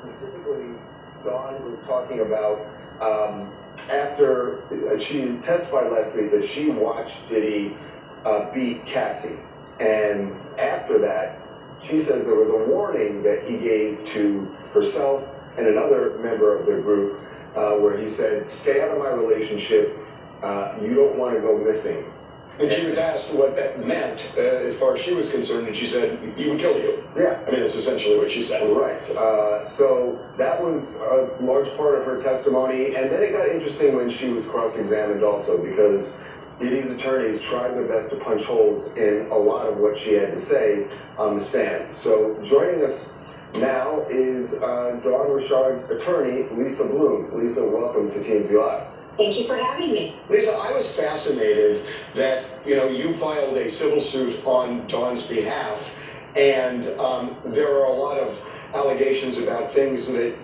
Specifically, Dawn was talking about after she testified last week that she watched Diddy beat Cassie, and after that, she says there was a warning that he gave to herself and another member of their group, where he said, "Stay out of my relationship. You don't want to go missing." And she was asked what that meant as far as she was concerned, and she said, "He would kill you." Yeah. I mean, that's essentially what she said. Right. So that was a large part of her testimony. And then it got interesting when she was cross-examined also, because Diddy's attorneys tried their best to punch holes in a lot of what she had to say on the stand. So joining us now is Dawn Richard's attorney, Lisa Bloom. Lisa, welcome to TMZ Live. Thank you for having me. Lisa, I was fascinated that, you filed a civil suit on Dawn's behalf, and there are a lot of allegations about things that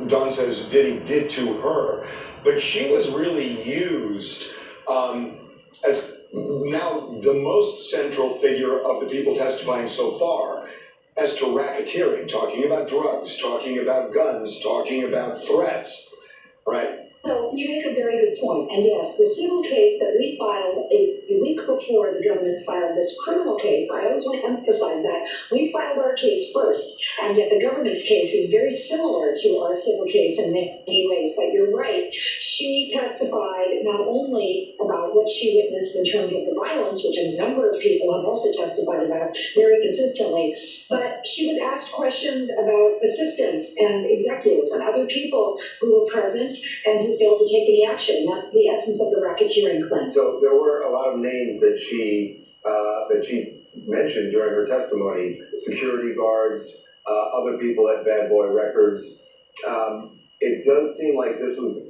Dawn says Diddy did to her, but she was really used as now the most central figure of the people testifying so far as to racketeering, talking about drugs, talking about guns, talking about threats, right? So you make a very good point. And yes, the civil case that we filed a week before the government filed this criminal case, I always want to emphasize that, we filed our case first, and yet the government's case is very similar to our civil case in many ways. But you're right, she testified not only about what she witnessed in terms of the violence, which a number of people have also testified about very consistently, but she was asked questions about assistants and executives and other people who were present and who failed to take any action. That's the essence of the racketeering claim. So there were a lot of names that she mentioned during her testimony: security guards, other people at Bad Boy Records. It does seem like this was.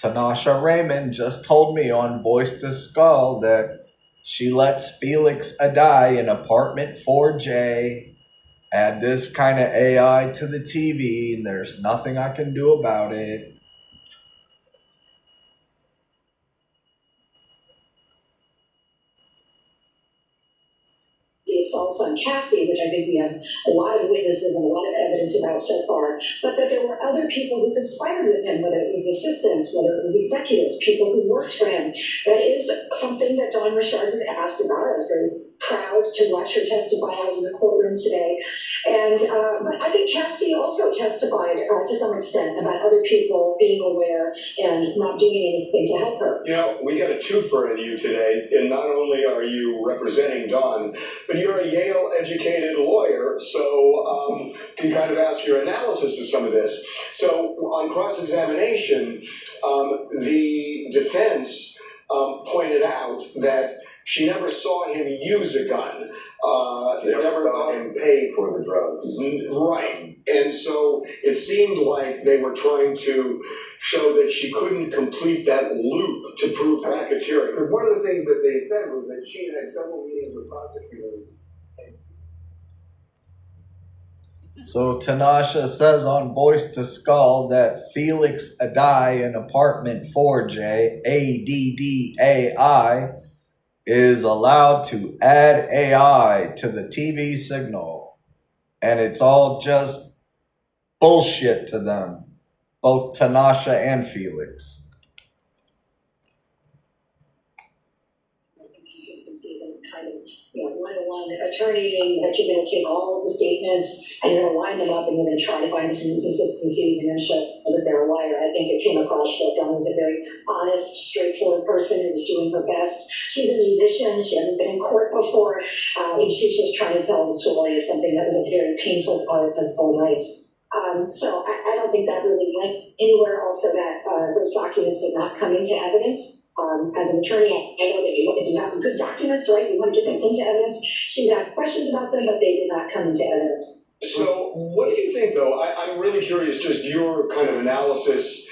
Tanasha Raymond just told me on Voice to Skull that she lets Felix Addai in apartment 4J add this kind of AI to the TV, and there's nothing I can do about it. The assaults on Cassie, which I think we have a lot of witnesses and a lot of evidence about so far, but that there were other people who conspired with him, whether it was assistants, whether it was executives, people who worked for him. That is something that Dawn Richard was asked about. I was very proud to watch her testify. I was in the courtroom today. And but I think Cassie also testified to some extent about other people being aware and not doing anything to help her. We got a twofer in you today, and not only are you representing Dawn, but you're a Yale-educated lawyer, so can kind of ask your analysis of some of this. So on cross-examination, the defense pointed out that she never saw him use a gun. She never saw him pay for the drugs. Right. And so it seemed like they were trying to show that she couldn't complete that loop to prove racketeering. Because one of the things that they said was that she had several meetings with prosecutors. So Tanasha says on Voice to Skull that Felix Addai in apartment 4J, ADDAI, is allowed to add AI to the TV signal. And it's all just bullshit to them, both Tanasha and Felix. Consistencies, and it's kind of, one-on-one attorney that you're going to take all of the statements and you're going to line them up and you're going to try to find some inconsistencies and then show that they're a liar. I think it came across that Dawn was a very honest, straightforward person who was doing her best. She's a musician. She hasn't been in court before. And she's just trying to tell the story of something that was a very painful part of her life. So I don't think that really went anywhere. Also, that those documents did not come into evidence. As an attorney, I know that if you have good documents, right, you want to get them into evidence. She would ask questions about them, but they did not come into evidence. So what do you think, though? I'm really curious, just your kind of analysis